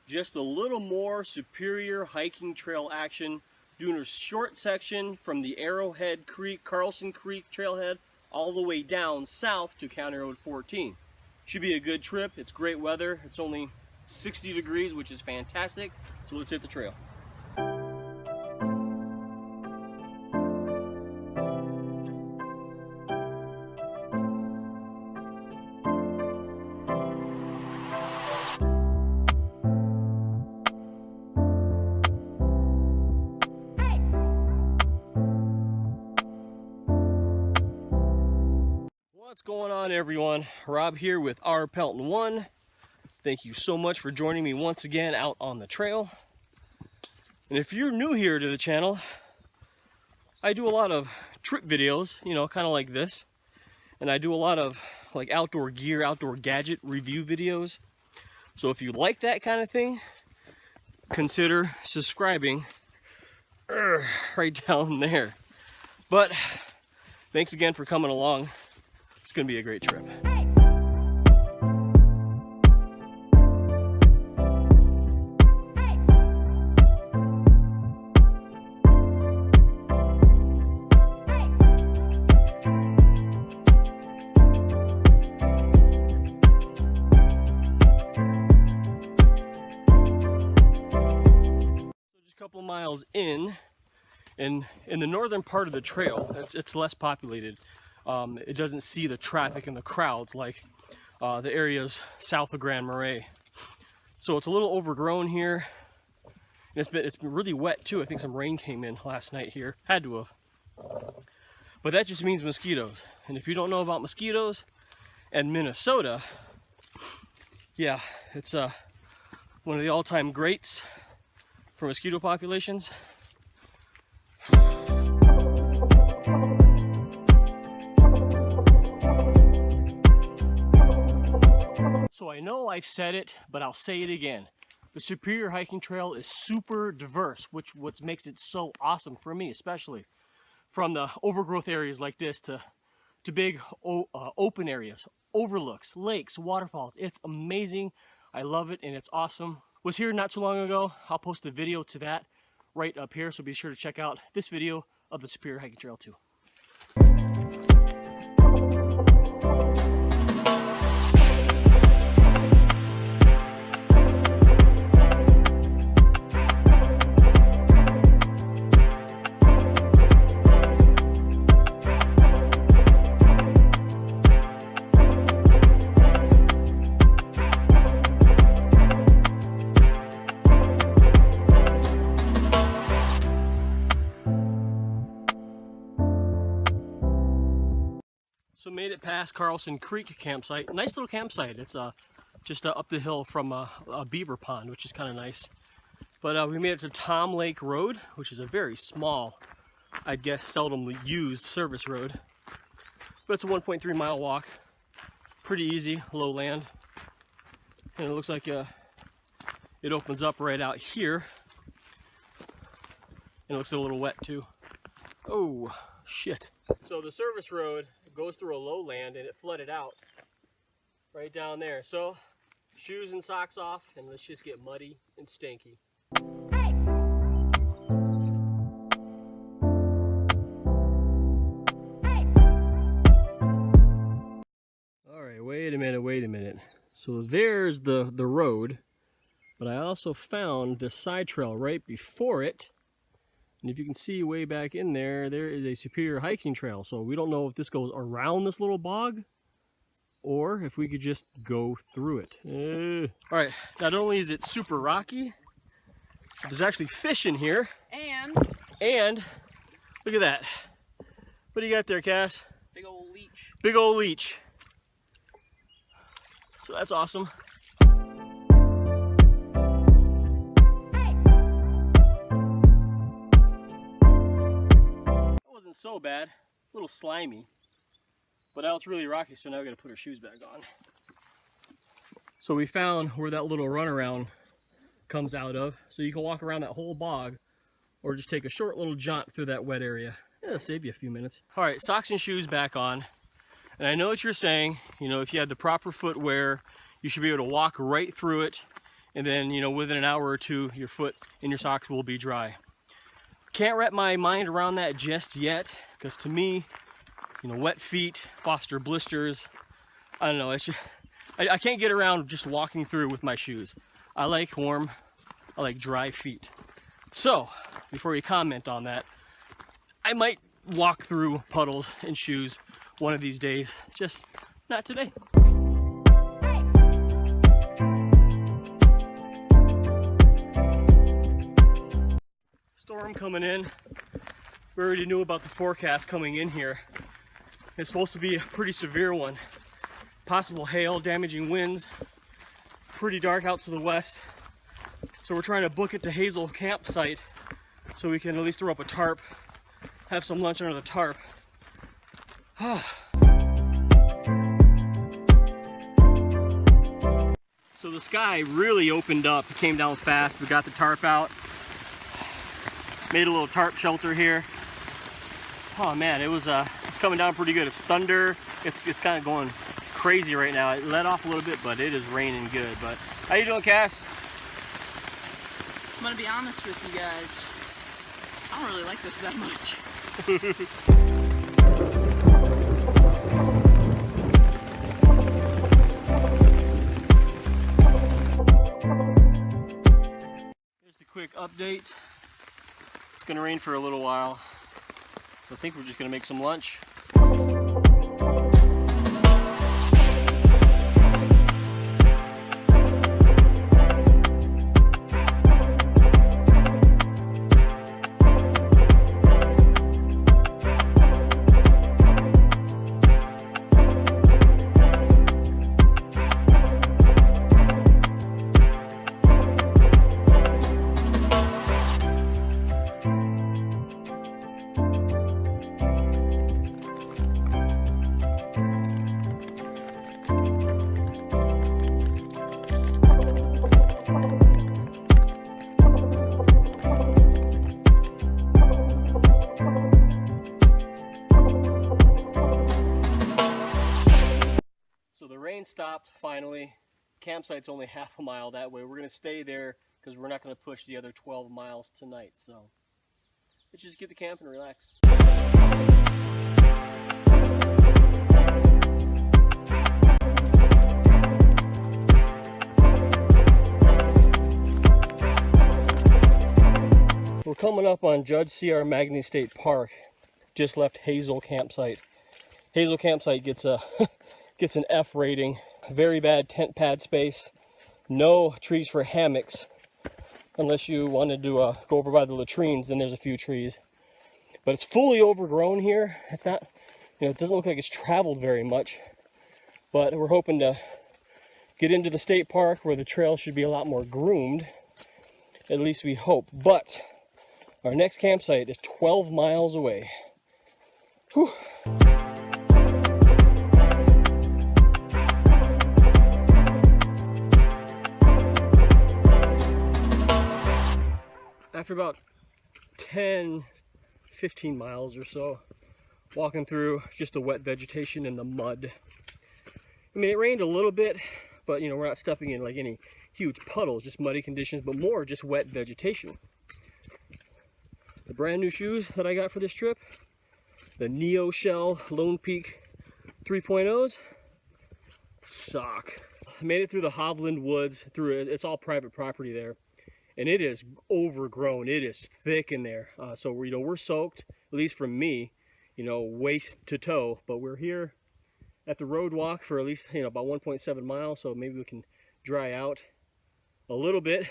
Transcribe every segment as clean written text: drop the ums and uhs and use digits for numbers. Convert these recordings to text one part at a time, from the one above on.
just a little more superior hiking trail action, doing a short section from the Arrowhead Creek, Carlson Creek trailhead, all the way down south to County Road 14. Should be a good trip. It's great weather. It's only 60 degrees, which is fantastic. So let's hit the trail. What's going on, everyone? Rob here with R. Pelton 1. Thank you so much for joining me once again out on the trail. And if you're new here to the channel, I do a lot of trip videos, you know, kind of like this. And I do a lot of like outdoor gear, outdoor gadget review videos. So if you like that kind of thing, consider subscribing right down there. But thanks again for coming along. It's going to be a great trip. Just a couple miles in the northern part of the trail, it's less populated. It doesn't see the traffic and the crowds like the areas south of Grand Marais. So it's a little overgrown here. And it's been really wet too. I think some rain came in last night here. Had to have. But that just means mosquitoes. And if you don't know about mosquitoes and Minnesota, yeah, it's one of the all-time greats for mosquito populations. So I know I've said it, but I'll say it again. The Superior Hiking Trail is super diverse, what makes it so awesome for me, especially from the overgrowth areas like this to big open areas, overlooks, lakes, waterfalls. It's amazing. I love it and it's awesome. Was here not too long ago. I'll post a video to that right up here, so be sure to check out this video of the Superior Hiking Trail too. So made it past Carlson Creek campsite. Nice little campsite. It's just up the hill from a beaver pond, which is kind of nice. But we made it to Tom Lake Road, which is a very small, I'd guess seldomly used service road. But it's a 1.3 mile walk. Pretty easy, low land. And it looks like it opens up right out here. And it looks a little wet too. Oh, shit. So the service road goes through a lowland and it flooded out right down there. So shoes and socks off and let's just get muddy and stinky. All right, wait a minute. So there's the road, but I also found this side trail right before it. And if you can see way back in there, there is a Superior Hiking Trail. So we don't know if this goes around this little bog or if we could just go through it. All right, not only is it super rocky, but there's actually fish in here. And look at that. What do you got there, Cass? Big old leech. Big old leech. So that's awesome. So bad, a little slimy, but now it's really rocky, so now we got to put our shoes back on. So we found where that little runaround comes out of, so you can walk around that whole bog or just take a short little jaunt through that wet area. It'll save you a few minutes. All right, socks and shoes back on. And I know what you're saying, you know, if you had the proper footwear, you should be able to walk right through it and then, you know, within an hour or two, your foot and your socks will be dry. Can't wrap my mind around that just yet, because to me, you know, wet feet foster blisters. I don't know, it's just, I can't get around just walking through with my shoes. I like warm, I like dry feet. So, before you comment on that, I might walk through puddles in shoes one of these days, just not today. Storm coming in. We already knew about the forecast coming in here. It's supposed to be a pretty severe one. Possible hail, damaging winds, pretty dark out to the west. So we're trying to book it to Hazel campsite so we can at least throw up a tarp, have some lunch under the tarp. So the sky really opened up. It came down fast. We got the tarp out. Made a little tarp shelter here. Oh man, it's coming down pretty good. It's thunder. It's kind of going crazy right now. It let off a little bit, but it is raining good. But how you doing, Cass? I'm gonna be honest with you guys. I don't really like this that much. Here's a quick update. It's gonna rain for a little while. I think we're just gonna make some lunch. Stopped finally. Campsite's only half a mile that way. We're gonna stay there because we're not gonna push the other 12 miles tonight. So let's just get the camp and relax. We're coming up on Judge C.R. Magny State Park. Just left Hazel campsite. Hazel campsite gets a gets an F rating. Very bad tent pad space. No trees for hammocks. Unless you wanted to go over by the latrines, then there's a few trees. But it's fully overgrown here. It's not, you know, it doesn't look like it's traveled very much. But we're hoping to get into the state park where the trail should be a lot more groomed. At least we hope. But our next campsite is 12 miles away. Whew. After about 10, 15 miles or so, walking through just the wet vegetation and the mud. I mean, it rained a little bit, but you know, we're not stepping in like any huge puddles, just muddy conditions, but more just wet vegetation. The brand new shoes that I got for this trip, the Neo Shell Lone Peak 3.0s, suck. I made it through the Hovland Woods, it's all private property there. And it is overgrown. It is thick in there. So you know, we're soaked, at least from me, you know, waist to toe. But we're here at the road walk for at least, you know, about 1.7 miles. So maybe we can dry out a little bit.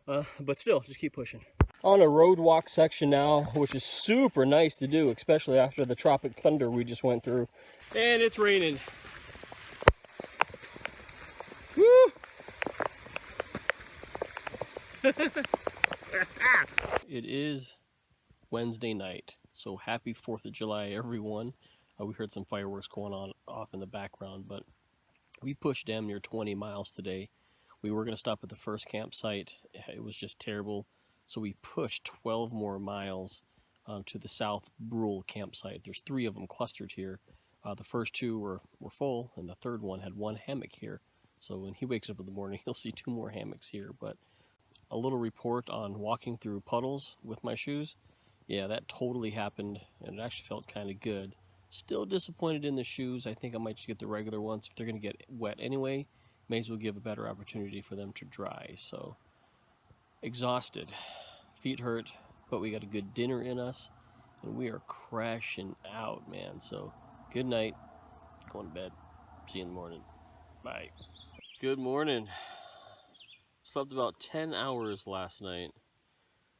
But still, just keep pushing. On a road walk section now, which is super nice to do, especially after the tropic thunder we just went through. And it's raining. Woo! It is Wednesday night, so happy 4th of July, everyone. We heard some fireworks going on off in the background, but we pushed damn near 20 miles today. We were going to stop at the first campsite. It was just terrible, so we pushed 12 more miles to the South Brule campsite. There's 3 of them clustered here. The first 2 were full, and the third one had 1 hammock here. So when he wakes up in the morning, he'll see 2 more hammocks here. But a little report on walking through puddles with my shoes. Yeah, that totally happened, and it actually felt kind of good. Still disappointed in the shoes. I think I might just get the regular ones. If they're going to get wet anyway, may as well give a better opportunity for them to dry. So, exhausted. Feet hurt, but we got a good dinner in us, and we are crashing out, man. So, good night. Going to bed. See you in the morning. Bye. Good morning. Slept about 10 hours last night.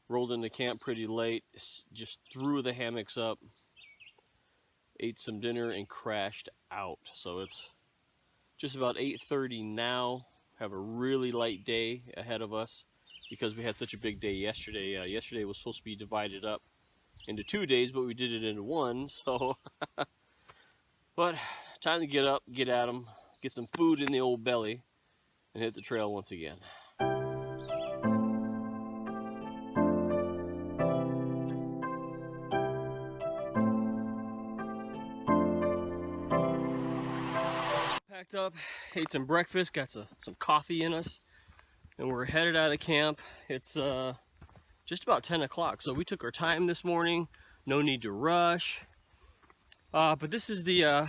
Rolled into camp pretty late. Just threw the hammocks up. Ate some dinner and crashed out. So it's just about 8:30 now. Have a really light day ahead of us because we had such a big day yesterday. Yesterday was supposed to be divided up into 2 days, but we did it into one. So, but time to get up, get at them, get some food in the old belly, and hit the trail once again. Packed up, ate some breakfast, got some coffee in us, and we're headed out of camp. It's just about 10 o'clock, so we took our time this morning. No need to rush. But this is the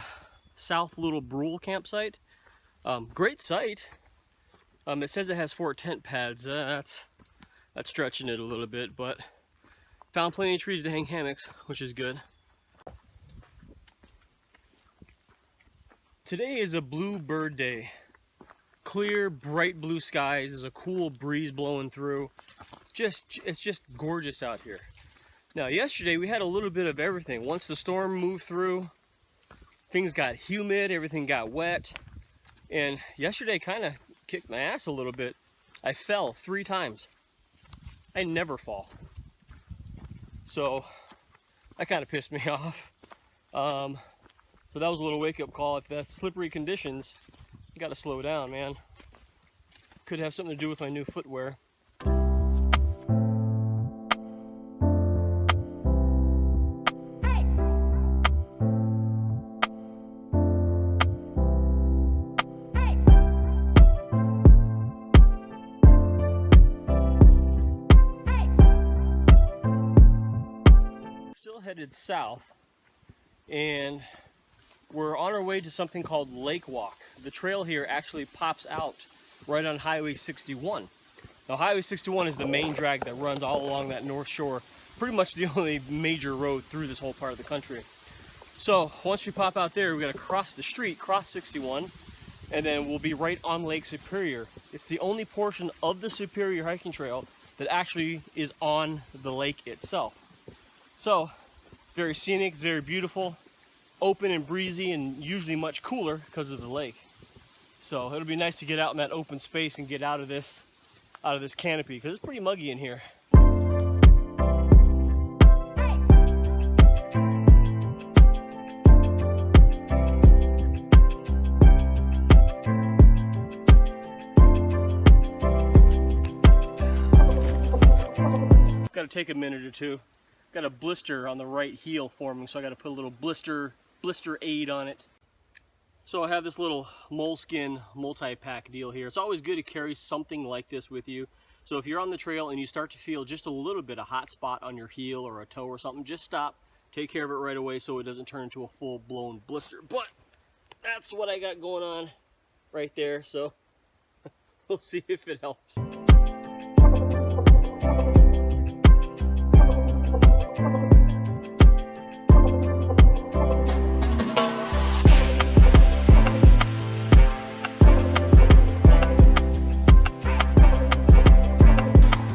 South Little Brule campsite. Great site. It says it has 4 tent pads. That's stretching it a little bit, but found plenty of trees to hang hammocks, which is good. Today is a bluebird day. Clear, bright blue skies. There's a cool breeze blowing through. It's just gorgeous out here. Now, yesterday we had a little bit of everything. Once the storm moved through, things got humid, everything got wet, and yesterday kind of kicked my ass a little bit. I fell 3 times. I never fall. So that kind of pissed me off. So that was a little wake-up call. If that's slippery conditions, you gotta slow down, man. Could have something to do with my new footwear. Still headed south, and we're on our way to something called Lake Walk. The trail here actually pops out right on Highway 61. Now, Highway 61 is the main drag that runs all along that north shore, pretty much the only major road through this whole part of the country. So once we pop out there, we gotta cross the street, cross 61, and then we'll be right on Lake Superior. It's the only portion of the Superior hiking trail that actually is on the lake itself. So, very scenic, very beautiful, open and breezy, and usually much cooler because of the lake. So it'll be nice to get out in that open space and get out of this canopy because it's pretty muggy in here. Got to take a minute or two. Got a blister on the right heel forming, so I got to put a little blister aid on it. So I have this little moleskin multi-pack deal here. It's always good to carry something like this with you. So if you're on the trail and you start to feel just a little bit of hot spot on your heel or a toe or something, just stop, take care of it right away so it doesn't turn into a full-blown blister. But that's what I got going on right there, so we'll see if it helps.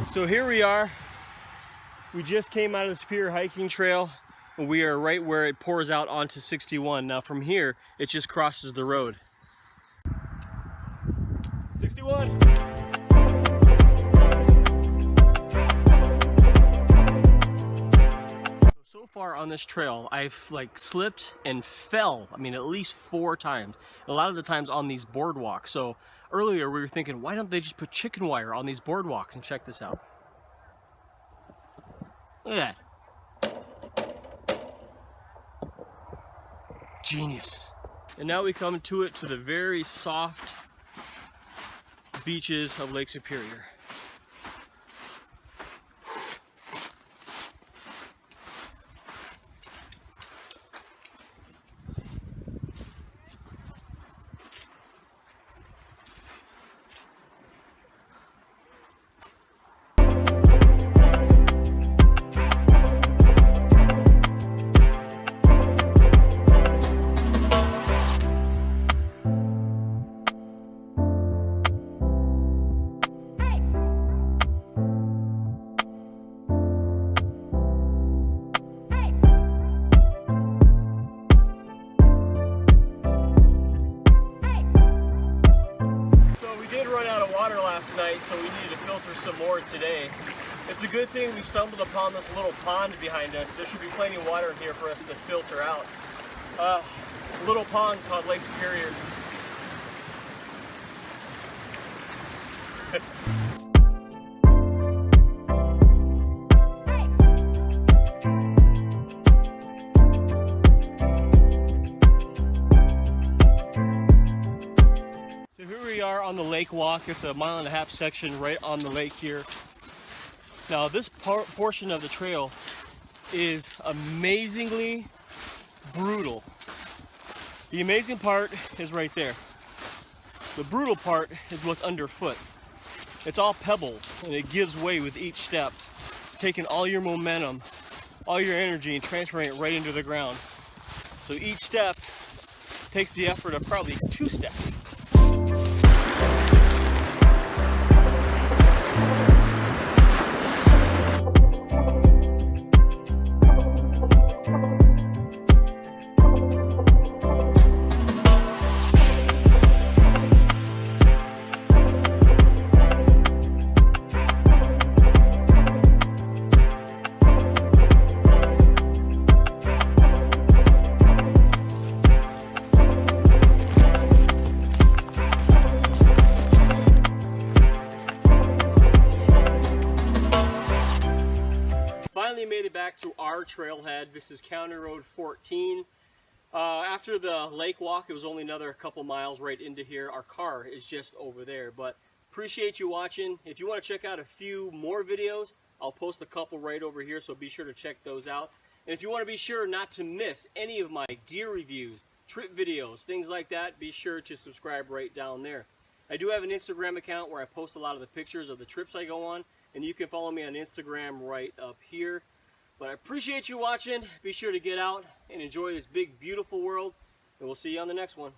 So here we are. We just came out of the Superior hiking trail, and we are right where it pours out onto 61. Now from here, it just crosses the road. 61. So far on this trail, I've slipped and fell, I mean, at least 4 times. A lot of the times on these boardwalks. So earlier we were thinking, why don't they just put chicken wire on these boardwalks? And check this out. Look at that. Genius. And now we come to the very soft beaches of Lake Superior. Last night, so we needed to filter some more today. It's a good thing we stumbled upon this little pond behind us. There should be plenty of water in here for us to filter out. A little pond called Lake Superior. On the lake walk. It's a 1.5 mile section right on the lake here. Now this portion of the trail is amazingly brutal. The amazing part is right there. The brutal part is what's underfoot. It's all pebbles and it gives way with each step, taking all your momentum, all your energy and transferring it right into the ground. So each step takes the effort of probably 2 steps. Made it back to our trailhead. This is County Road 14. After the lake walk, it was only another couple miles right into here. Our car is just over there, but appreciate you watching. If you want to check out a few more videos, I'll post a couple right over here, so be sure to check those out. And if you want to be sure not to miss any of my gear reviews, trip videos, things like that, be sure to subscribe right down there. I do have an Instagram account where I post a lot of the pictures of the trips I go on, and you can follow me on Instagram right up here. But I appreciate you watching. Be sure to get out and enjoy this big, beautiful world, and we'll see you on the next one.